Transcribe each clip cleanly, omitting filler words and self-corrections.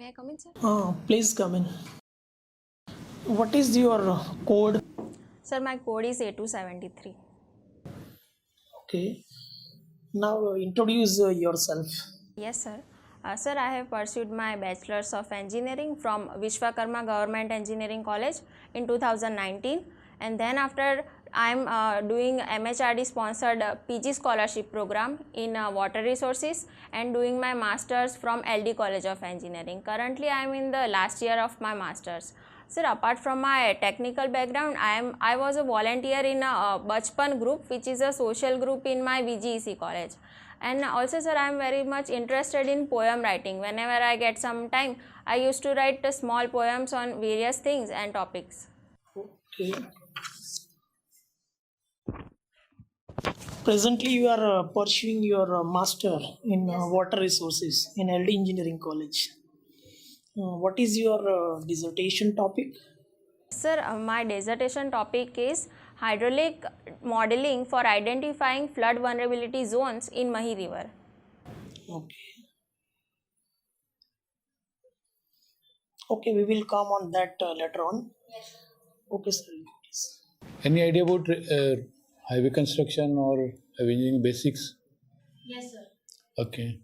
I come in, sir? Please come in. What is your code? Sir, my code is A273. Okay. Now introduce yourself. Yes, sir. Sir, I have pursued my Bachelor's of Engineering from Vishwakarma Government Engineering College in 2019, and then after I am doing MHRD sponsored PG scholarship program in water resources and doing my Masters from LD College of Engineering. Currently, I am in the last year of my Masters. Sir, apart from my technical background, I was a volunteer in a Bachpan group, which is a social group in my VGEC college. And also, sir, I am very much interested in poem writing. Whenever I get some time, I used to write small poems on various things and topics. Okay. Presently, you are pursuing your master in water resources in LD Engineering College. What is your dissertation topic? Sir, my dissertation topic is hydraulic modeling for identifying flood vulnerability zones in Mahi River. Okay. Okay, we will come on that later on. Okay, sir. Please. Any idea about highway construction or heavy engineering basics? Yes, sir. Okay.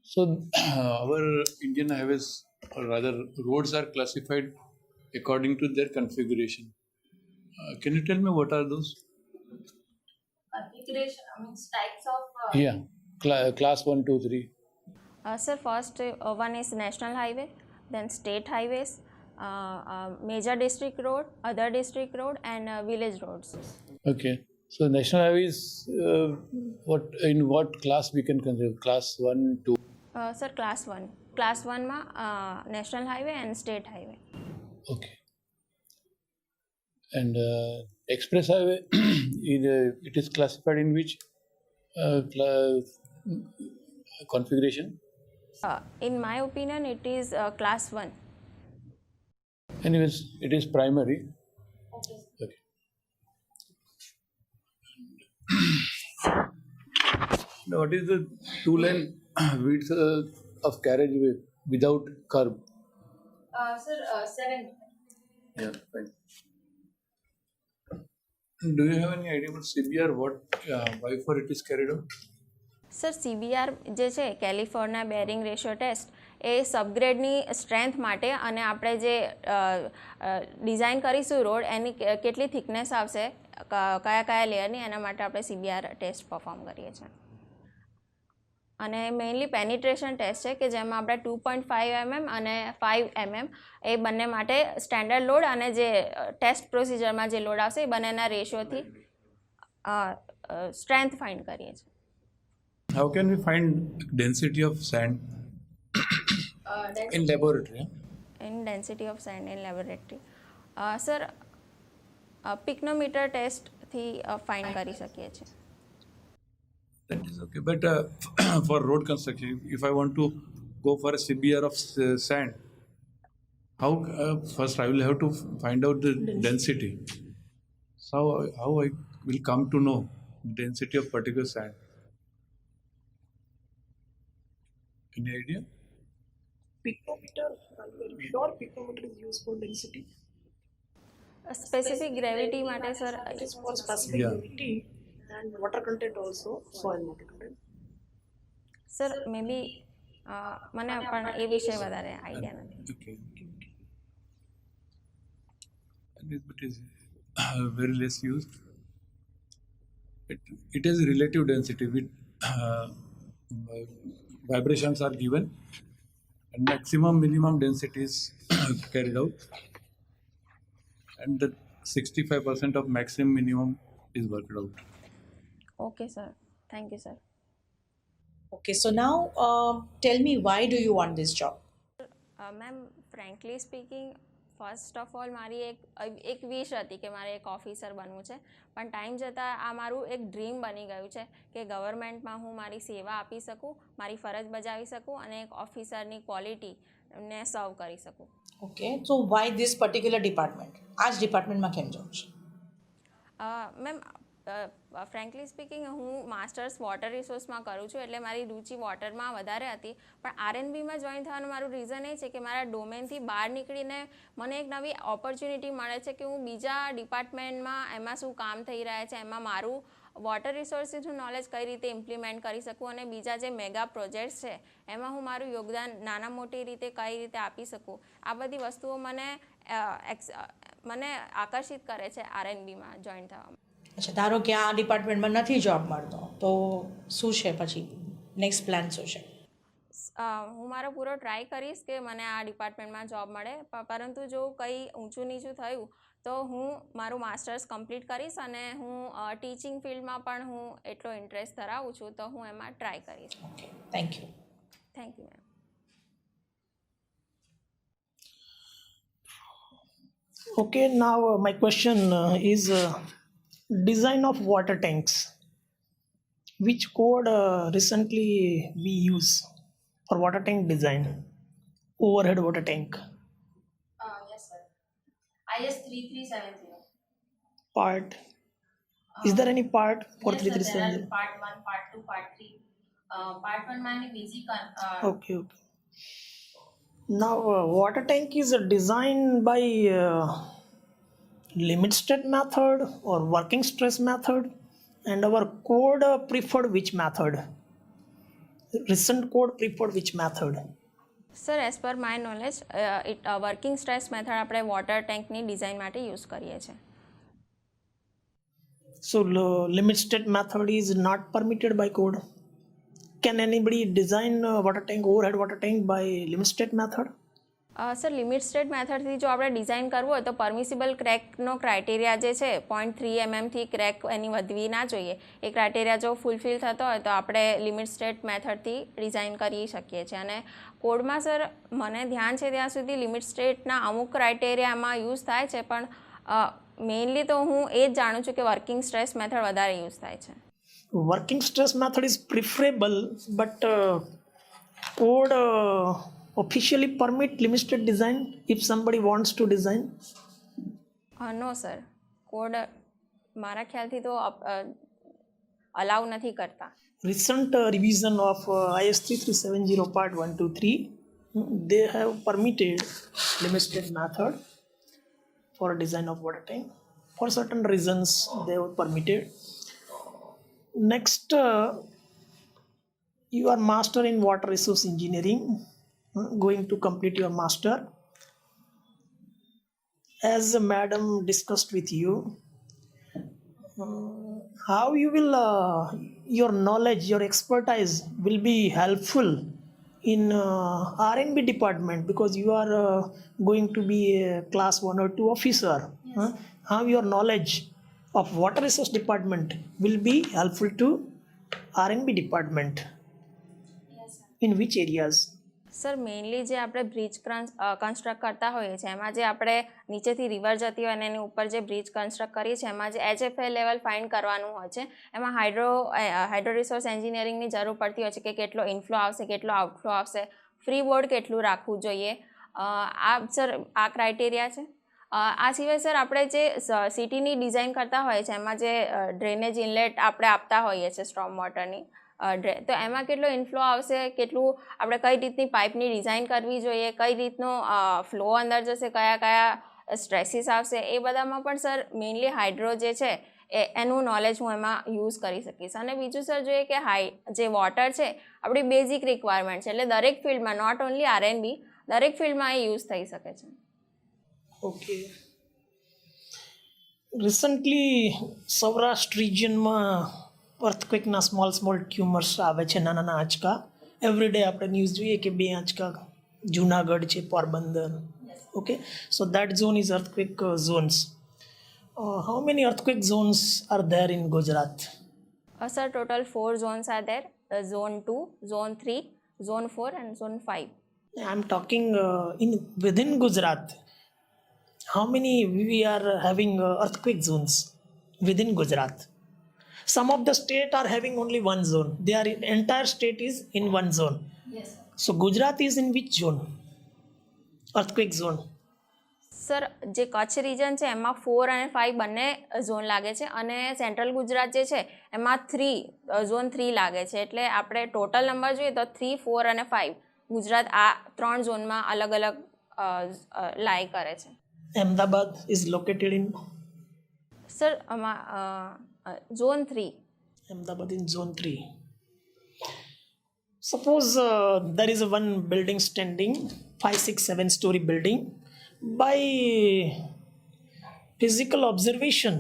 So our Indian highways, or rather roads, are classified according to their configuration. Can you tell me what are those? Configuration, types of. Yeah, class 1, 2, 3. Sir, first one is national highway, then state highways, major district road, other district road, and village roads. Okay. So national highways, what class we can consider? Class 1, 2. Sir, class 1. Class 1 ma national highway and state highway. Okay. And express highway, it is classified in which configuration? In my opinion, it is class 1. Anyways, it is primary. Okay. Now, what is the two-lane width of carriageway without curb? Sir, 7. Yeah, fine. Do you have any idea about CBR? Why for it is carried out? Sir CBR જે છે California bearing ratio test એ સબગ્રેડની strength માટે અને આપણે જે design કરીશું road એની કેટલી thickness આવશે કયા કયા લેયરની એના માટે આપણે CBR ટેસ્ટ પરફોર્મ કરીએ છીએ અને મેઇનલી પેનિટ્રેશન ટેસ્ટ છે કે જેમાં આપણે 2.5 mm અને 5 mm એ બંને માટે સ્ટેન્ડર્ડ લોડ અને જે ટેસ્ટ પ્રોસિજરમાં જે લોડ આવશે એ બંનેના રેશિયોથી સ્ટ્રેન્થ ફાઇન્ડ કરીએ છીએ. How can we find density of sand in laboratory? In density of sand in laboratory, sir, picnometer test થી find કરી શકીએ છીએ. That is okay, but for road construction, if I want to go for a CBR of sand, how first I will have to find out the density. So how I will come to know the density of particular sand? Any idea? Pictometer. I'm very sure pictometer is used for density. Specific gravity માટે sir It is for specific Yeah. gravity and water content also, soil water content. sir maybe મને પણ એ વિશે વધારે idea નથી. Okay. And it is very less used. It is relative density with vibrations are given and maximum minimum density is carried out and the 65% of maximum minimum is worked out. Okay sir, thank you sir. Okay, so now tell me, why do you want this job? Ma'am, frankly speaking, first of all મારી એક વિશ હતી કે મારે એક officer બનવું છે પણ time જતાં આ મારું એક ડ્રીમ બની ગયું છે કે ગવર્મેન્ટમાં હું મારી સેવા આપી શકું, મારી ફરજ બજાવી શકું અને એક ઓફિસરની ક્વોલિટીને સર્વ કરી શકું. Okay, so why this particular department? આ જ ડિપાર્ટમેન્ટમાં કેમ જવું છે? મેમ ફ્રેન્કલી સ્પીકિંગ હું માસ્ટર્સ વોટર રિસોર્સમાં કરું છું, એટલે મારી રુચિ વોટરમાં વધારે હતી. પણ આરએનબીમાં જોઈન થવાનું મારું રીઝન એ છે કે મારા ડોમેનથી બહાર નીકળીને મને એક નવી ઓપોર્ચ્યુનિટી મળે છે કે હું બીજા ડિપાર્ટમેન્ટમાં એમાં શું કામ થઈ રહ્યા છે, એમાં મારું વોટર રિસોર્સિસનું નોલેજ કઈ રીતે ઇમ્પ્લિમેન્ટ કરી શકું અને બીજા જે મેગા પ્રોજેક્ટ્સ છે એમાં હું મારું યોગદાન નાના મોટી રીતે કઈ રીતે આપી શકું. આ બધી વસ્તુઓ મને આકર્ષિત કરે છે આરએનબીમાં જોઈન થવામાં. અચ્છા, ધારો કે આ ડિપાર્ટમેન્ટમાં નથી જોબ મળતો તો શું છે પછી નેક્સ્ટ પ્લાન શું છે? હું મારો પૂરો ટ્રાય કરીશ કે મને આ ડિપાર્ટમેન્ટમાં જોબ મળે, પરંતુ જો કંઈ ઊંચું નીચું થયું તો હું મારું માસ્ટર્સ કમ્પ્લીટ કરીશ અને હું ટીચિંગ ફિલ્ડમાં પણ હું એટલો ઇન્ટરેસ્ટ ધરાવું છું તો હું એમાં ટ્રાય કરીશ. Okay, thank you. Thank you ma'am. Okay, now my question is design of water tanks. Which code recently we use for water tank design? Overhead water tank. Yes sir. IS 3370. Part. Is there any part for Yes, sir, there 3370? are part 1, part 2, part 3. Part 1 માં basic Okay, okay. Now, water tank is designed by limit state method or working stress method, and our code preferred which method? Recent code preferred which method? Sir as per my knowledge working stress method આપણે water ટેન્કની design માટે use કરીએ છીએ. So, limit state method is not permitted by code. Can anybody design water tank, overhead water tank by limit state method? Sir limit state મેથડથી જો આપણે design કરવું હોય તો પરમિસિબલ ક્રેકનો ક્રાઇટેરિયા જે છે 0.3 mm ક્રેક એની વધવી ના જોઈએ. એ ક્રાઇટેરિયા જો ફૂલફિલ થતો હોય તો આપણે લિમિટ સ્ટેટ મેથડથી ડિઝાઇન કરી શકીએ છીએ. અને કોડમાં સર મને ધ્યાન છે ત્યાં સુધી લિમિટ સ્ટેટના અમુક ક્રાઇટેરિયામાં યુઝ થાય છે, પણ મેઇનલી તો હું એ જ જાણું છું કે વર્કિંગ સ્ટ્રેસ મેથડ વધારે યુઝ થાય છે. Working stress method is preferable, but code officially permit limit state design if somebody wants to design. No sir, code મારા ખ્યાલથી તો અલાઉ નથી કરતા. Recent revision of IS 3370 part 1 to 3, they have permitted limit state method for design of water tank. For certain reasons, they have permitted. Next, you are master in water resource engineering, going to complete your master. As madam discussed with you, how you will your knowledge, your expertise will be helpful in R&B department, because you are going to be a class 1 or 2 officer. How your knowledge of water resource department will be helpful to R&B department? In which areas? Sir mainly જે આપણે bridge construct કરતા હોઈએ છીએ એમાં જે આપણે નીચેથી river જતી હોય અને એની ઉપર જે બ્રિજ કન્સ્ટ્રક્ટ કરીએ છીએ એમાં જે HFA લેવલ ફાઇન્ડ કરવાનું હોય છે, એમાં હાઇડ્રો રિસોર્સ એન્જિનિયરિંગની જરૂર પડતી હોય છે કે કેટલો ઇનફ્લો આવશે, કેટલો આઉટફ્લો આવશે, ફ્રી બોર્ડ કેટલું રાખવું જોઈએ. આ સર આ ક્રાઇટેરિયા છે. આ સિવાય સર આપણે જે સિટીની ડિઝાઇન કરતા હોઈએ છીએ એમાં જે ડ્રેનેજ ઇનલેટ આપણે આપતા હોઈએ છીએ સ્ટ્રોમ વોટરની, તો એમાં કેટલો ઇનફ્લો આવશે, કેટલું આપણે કઈ રીતની પાઇપની ડિઝાઇન કરવી જોઈએ, કઈ રીતનો ફ્લો અંદર જશે, કયા કયા સ્ટ્રેસીસ આવશે, એ બધામાં પણ સર મેઇનલી હાઇડ્રો જે છે એનું નોલેજ હું એમાં યુઝ કરી શકીશ. અને બીજું સર જોઈએ કે જે વોટર છે આપણી બેઝિક રિક્વાયરમેન્ટ છે, એટલે દરેક ફિલ્ડમાં, નોટ ઓનલી આરએનબી, દરેક ફિલ્ડમાં એ યુઝ થઈ શકે છે. Okay. Recently, સૌરાષ્ટ્ર રિજિયનમાં અર્થક્વેકના સ્મોલ ટ્યુમર્સ આવે છે, નાના આંચકા. એવરીડે આપણે ન્યૂઝ જોઈએ કે 2 આંચકા જુનાગઢ છે, Porbandar. Okay, so that zone is earthquake zones. How many earthquake zones are there in Gujarat? Sir, total 4 zones are there, zone 2, zone 3, zone 4 and zone 5. I'm talking within Gujarat. How many we are having earthquake zones within Gujarat? Some of the state are having only one zone. Their entire state is in one zone. Yes, sir. So Gujarat is in which zone? Earthquake zone. Sir જે Kutch region છે એમાં 4 અને 5 બંને zone લાગે છે અને central Gujarat જે છે એમાં 3 ઝોન 3 લાગે છે, એટલે આપણે ટોટલ નંબર જોઈએ તો 3, 4 અને 5 ગુજરાત આ 3 ઝોનમાં અલગ અલગ લાય કરે છે. Ahmedabad is located in sir આમાં zone 3. Ahmedabad in zone 3. Suppose there is a one building standing, 5, 6, 7 story building. By physical observation,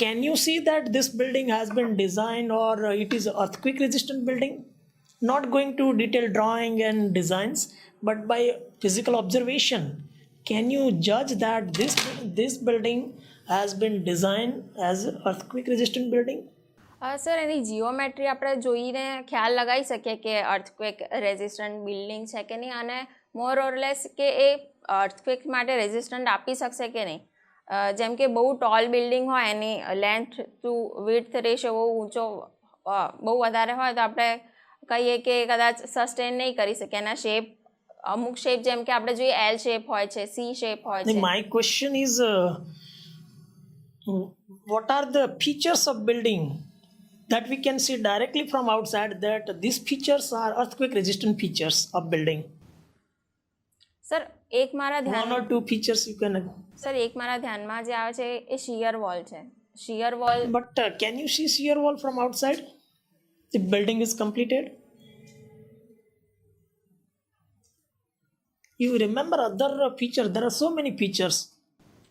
can you see that this building has been designed or it is earthquake resistant building? Not going to detailed drawing and designs, but by physical observation, can you judge that this building has been designed as earthquake resistant building? Sir એની geometry આપણે જોઈને ખ્યાલ લગાવી શકીએ કે earthquake resistant building છે કે નહીં, અને મોર ઓર લેસ કે એ અર્થક્વેક માટે રેઝિસ્ટન્ટ આપી શકશે કે નહીં. જેમ કે બહુ ટોલ બિલ્ડિંગ હોય, એની લેન્થ ટુ વિડ્થ રેશિયો બહુ ઊંચો બહુ વધારે હોય તો આપણે કહીએ કે કદાચ સસ્ટેન નહીં કરી શકે. એના શેપ અમુક શેપ જેમ કે આપણે જોઈએ એલ શેપ હોય છે, સી શેપ હોય છે. My question is, what are the features of building that we can see directly from outside that these features are earthquake resistant features of building? Sir એક મારા One ધ્યાન or two features you can. Sir એક મારા ધ્યાનમાં જે આવે છે એ shear wall છે. Shear wall But can you see shear wall from outside? The building is completed. You remember other features? There are so many features.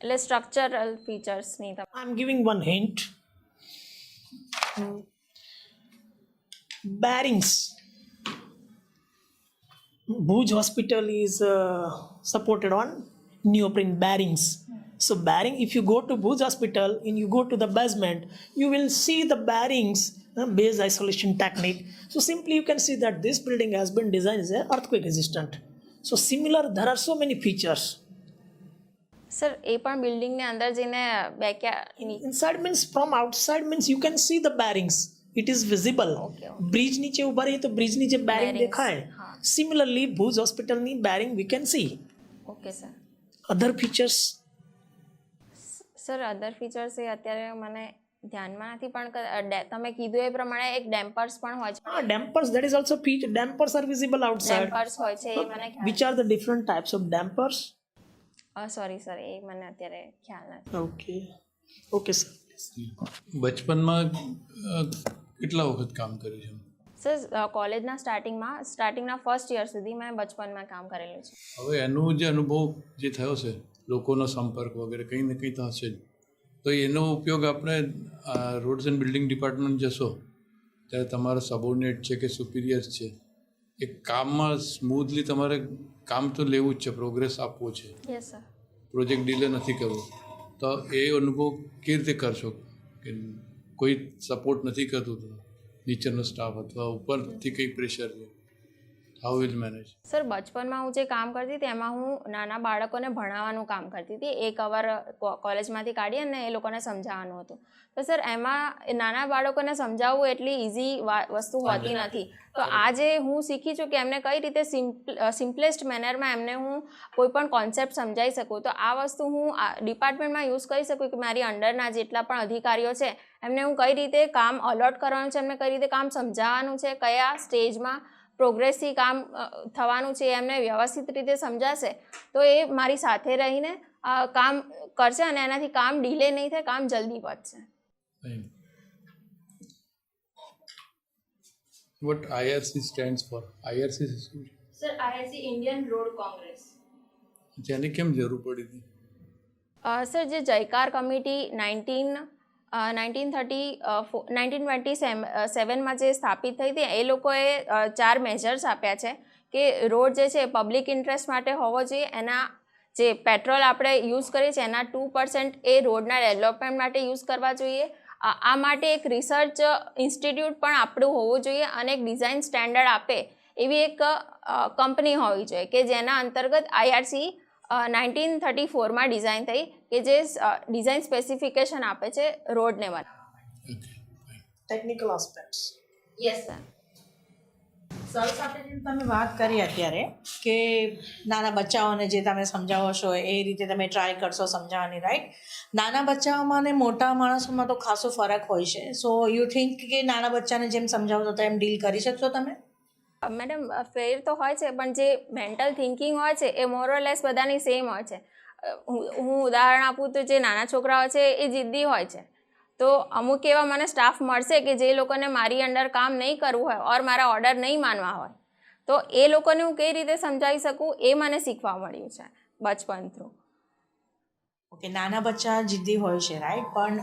એટલે structural ફીચર્સની I'm giving one hint. Bearings. Bhuj Hospital is supported on neoprene bearings. So bearing, if you go to Bhuj Hospital and you go to the basement, you will see the bearings base isolation technique. So simply you can see that this building has been designed as earthquake resistant. So similar, there are so many features. Sir એ પણ બિલ્ડિંગને અંદર જઈને Inside means from outside means you can see the bearings. It is visible. Okay. Bridge नीचे उभा रही तो bridge नीचे bearing Bearings, देखा है. हाँ. Similarly, Bhuj Hospital ની bearing we can see. Okay sir. Other features. Sir other features એ અત્યારે મને ધ્યાનમાં નથી, પણ તમે કીધું એ પ્રમાણે એક ડેમ્પર્સ પણ હોય છે. Dampers, that is also feature. Dampers are visible outside. ડેમ્પર્સ હોય છે એ મને Which are the different types of dampers? Sorry sir એ મને અત્યારે ખ્યાલ નથી. Okay. Okay, sir. બચપનમાં કેટલા વખત કામ કર્યું છે? સર કોલેજના સ્ટાર્ટિંગના ફર્સ્ટ યર સુધી મેં બચપનમાં કામ કરેલું છે. હવે એનો જે અનુભવ જે થયો છે, લોકોનો સંપર્ક વગેરે કંઈ ને કંઈ તો હશે જ, તો એનો ઉપયોગ આપણે રોડ્સ એન્ડ બિલ્ડિંગ ડિપાર્ટમેન્ટ જશો ત્યારે તમારા સબોર્ડિનેટ છે કે સુપિરિયર્સ છે, એ કામમાં સ્મૂથલી તમારે કામ તો લેવું જ છે, પ્રોગ્રેસ આપવો છે, યસ સર. પ્રોજેક્ટ ડીલે નથી કરવો, તો એ અનુભવ કેવી રીતે કરશો કે કોઈ સપોર્ટ નથી કરતું તો નીચેનો સ્ટાફ અથવા ઉપરથી કંઈ પ્રેશર છે, હાઉ વિલ મેનેજ? સર બચપનમાં હું જે કામ કરતી હતી એમાં હું નાના બાળકોને ભણાવવાનું કામ કરતી હતી. એક અવર કોલેજમાંથી કાઢી અને એ લોકોને સમજાવવાનું હતું. તો સર એમાં નાના બાળકોને સમજાવવું એટલી ઇઝી વસ્તુ હોતી નથી. તો આજે હું શીખી છું કે એમને કઈ રીતે સિમ્પલેસ્ટ મેનરમાં એમને હું કોઈ પણ કોન્સેપ્ટ સમજાવી શકું. તો આ વસ્તુ હું ડિપાર્ટમેન્ટમાં યુઝ કરી શકું કે મારી અંડરના જેટલા પણ અધિકારીઓ છે એમને હું કઈ રીતે કામ અલોટ કરવાનું છે, એમને કઈ રીતે કામ સમજાવવાનું છે, કયા સ્ટેજમાં પ્રોગ્રેસથી કામ થવાનું છે, એમને વ્યવસ્થિત રીતે સમજાશે તો એ મારી સાથે રહીને કામ કરશે અને એનાથી કામ ડીલે નહીં થાય, કામ જલ્દી પતશે. What IRC stands for? IRC શું છે? Sir IRC Indian road Congress. જેની કેમ જરૂર પડી હતી? સર જે જયકાર કમિટી 1927માં જે સ્થાપિત થઈ હતી એ લોકોએ 4 મેજર્સ આપ્યા છે કે રોડ જે છે પબ્લિક ઇન્ટરેસ્ટ માટે હોવો જોઈએ, એના જે પેટ્રોલ આપણે યુઝ કરીએ છીએ એના 2% એ રોડના ડેવલપમેન્ટ માટે યુઝ કરવા જોઈએ. આ માટે એક રિસર્ચ ઇન્સ્ટિટ્યૂટ પણ આપણું હોવું જોઈએ અને એક ડિઝાઇન સ્ટેન્ડર્ડ આપે એવી એક કંપની હોવી જોઈએ કે જેના અંતર્ગત IRC 1934માં ડિઝાઇન થઈ કે જે ડિઝાઇન સ્પેસિફિકેશન આપે છે રોડને બનાવવા. Technical aspects. Yes sir. Sir સાથે જે તમે વાત કરી અત્યારે કે નાના બચ્ચાઓને જે તમે સમજાવો છો એ રીતે તમે ટ્રાય કરશો સમજાવવાની, રાઈટ? નાના બચ્ચાઓમાં અને મોટા માણસોમાં તો ખાસો ફરક હોય છે. સો યુ થિંક કે નાના બચ્ચાને જેમ સમજાવો તો એમ ડીલ કરી શકશો તમે? મેડમ ફેર તો હોય છે, પણ જે મેન્ટલ થિંકિંગ હોય છે એ મોરલેસ બધાની સેમ હોય છે. હું ઉદાહરણ આપું તો જે નાના છોકરાઓ છે એ જિદ્દી હોય છે, તો અમુક એવા મને સ્ટાફ મળશે કે જે લોકોને મારી અંડર કામ નહીં કરવું હોય ઓર મારા ઓર્ડર નહીં માનવા હોય, તો એ લોકોને હું કઈ રીતે સમજાવી શકું એ મને શીખવા મળ્યું છે બચપન થ્રુ. ઓકે, નાના બચ્ચા જિદ્દી હોય છે, રાઈટ? પણ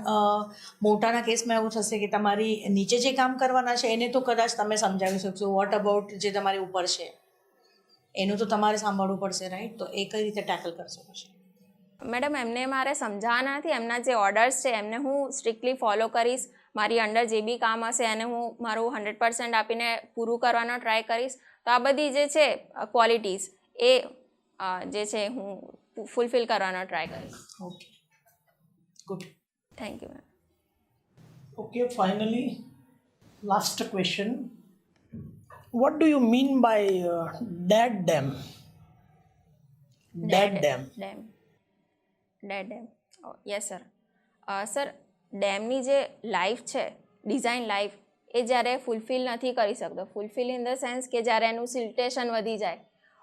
મોટાના કેસમાં એવું થશે કે તમારી નીચે જે કામ કરવાના છે એને તો કદાચ તમે સમજાવી શકશો. વોટ અબાઉટ જે તમારી ઉપર છે એનું તો તમારે સાંભળવું પડશે, રાઈટ? તો એ કઈ રીતે ટેકલ કરશો પછી? મેડમ એમને મારે સમજાવવાના નથી, એમના જે ઓર્ડર્સ છે એમને હું સ્ટ્રિક્ટલી ફોલો કરીશ. મારી અંડર જે બી કામ હશે એને હું મારું 100% આપીને પૂરું કરવાનો ટ્રાય કરીશ. તો આ બધી જે છે ક્વોલિટીઝ એ જે છે હું ફૂલફિલ કરવાનો ટ્રાય કરીશ. Okay, good. Thank you ma'am. Okay, finally, last question. What do you mean by dad dam? Dad dam. Dam yes sir. Sir ડેમની જે લાઈફ છે, ડિઝાઇન લાઈફ, એ જ્યારે ફૂલફિલ નથી કરી શકતો. ફૂલફિલ ઇન ધ સેન્સ કે જ્યારે એનું સિલ્ટેશન વધી જાય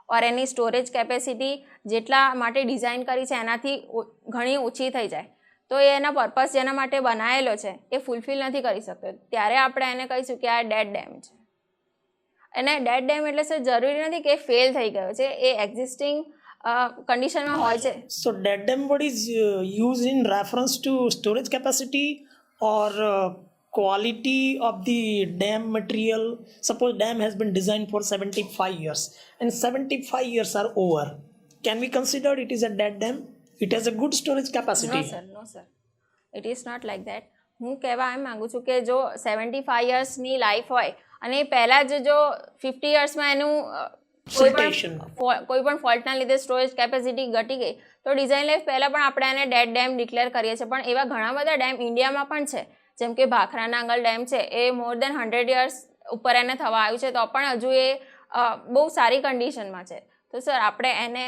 ઓર એની સ્ટોરેજ કેપેસિટી જેટલા માટે ડિઝાઇન કરી છે એનાથી ઘણી ઓછી થઈ જાય, તો એ એના પર્પઝ જેના માટે બનાવેલો છે એ ફૂલફિલ નથી કરી શકતો, ત્યારે આપણે એને કહીશું કે આ ડેડ ડેમ છે. અને ડેડ ડેમ એટલે સર જરૂરી નથી કે ફેલ થઈ ગયો છે, એ એક્ઝિસ્ટિંગ કન્ડિશનમાં હોય છે. So dead dam word is used in reference to storage capacity or quality of the dam material. Suppose dam has been designed for 75 years and 75 years are over. Can we consider it is a dead dam? It has a good storage capacity. No sir, it is not like that. હું કહેવા એમ માગું છું કે જો 75 યર્સની life હોય અને પહેલાં જ જો 50 યર્સમાં એનું કોઈ પણ ફોલ્ટના લીધે સ્ટોરેજ કેપેસિટી ઘટી ગઈ, તો ડિઝાઇન લાઈફ પહેલાં પણ આપણે એને ડેડ ડેમ ડિક્લેર કરીએ છીએ. પણ એવા ઘણા બધા ડેમ ઇન્ડિયામાં પણ છે, જેમ કે ભાખરા નાંગલ ડેમ છે, એ મોર દેન 100 યર્સ ઉપર એને થવા આવ્યું છે, તો પણ હજુ એ બહુ સારી કન્ડિશનમાં છે. તો સર આપણે એને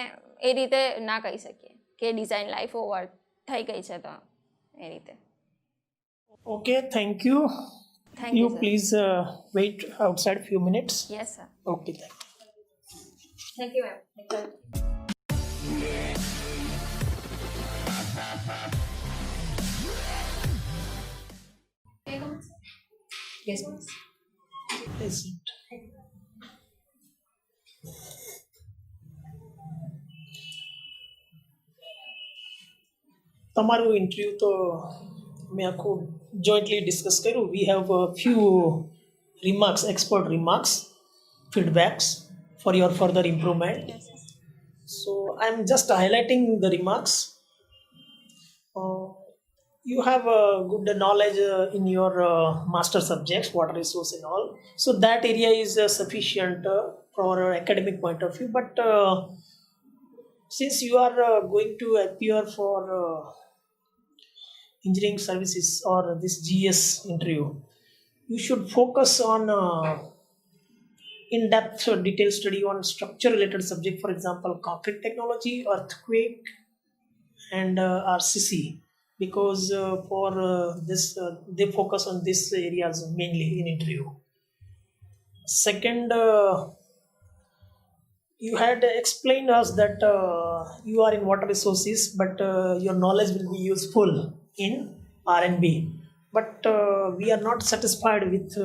એ રીતે ના કહી શકીએ કે ડિઝાઇન લાઈફ ઓવર થઈ ગઈ છે, તો એ રીતે. Okay, thank you. Thank you, sir. Please wait outside few minutes. Yes sir. Okay, thank you. Thank you ma'am. Yes miss. Is it? તમારું ઇન્ટરવ્યૂ તો મેં આખું જોઈન્ટલી ડિસ્કસ કર્યું. We have few remarks, expert remarks, feedbacks for your further improvement. So I'm just highlighting the remarks. You have good knowledge in your master subjects, water resource and all. So that area is sufficient for academic point of view. But since you are going to appear for engineering services or this GS interview, you should focus on in-depth detailed study on structure related subject, for example concrete technology, earthquake and RCC, because for this they focus on these areas mainly in interview. Second, you had explained us that you are in water resources, but your knowledge will be useful in R&B. But we are not satisfied with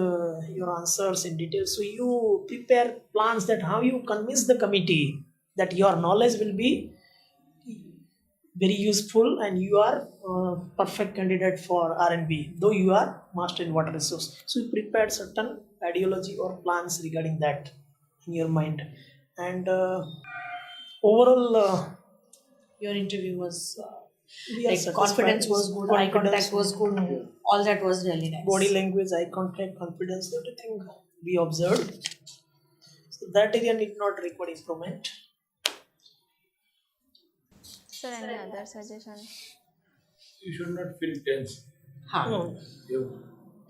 your answers in detail. So you prepare plans that how you convince the committee that your knowledge will be very useful and you are perfect candidate for R&B, though you are master in water resource. So you prepared certain ideology or plans regarding that in your mind. And overall, Your interview was we are like satisfied. confidence was good, eye contact was good, all that was really nice. Body language, eye contact, confidence, everything we observed. So that area need not require improvement. Sir, any other suggestion? You should not feel tense. હા. No.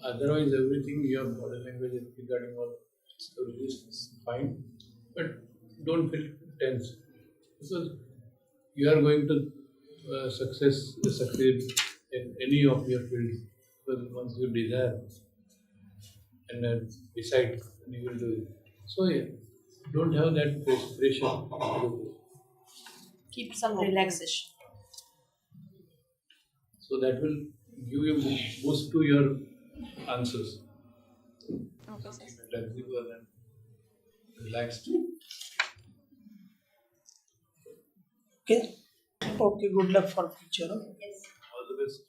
Otherwise, everything your body language is regarding all So this is fine, but don't feel tense because you are going to succeed in any of your fields. Because once you desire and decide, then you will do it. So yeah, don't have that pressure. Keep some relaxation. So that will give you boost to your answers. Okay, sir. Flexible and relaxed. Okay. Okay. Good luck for future. Huh? All the best.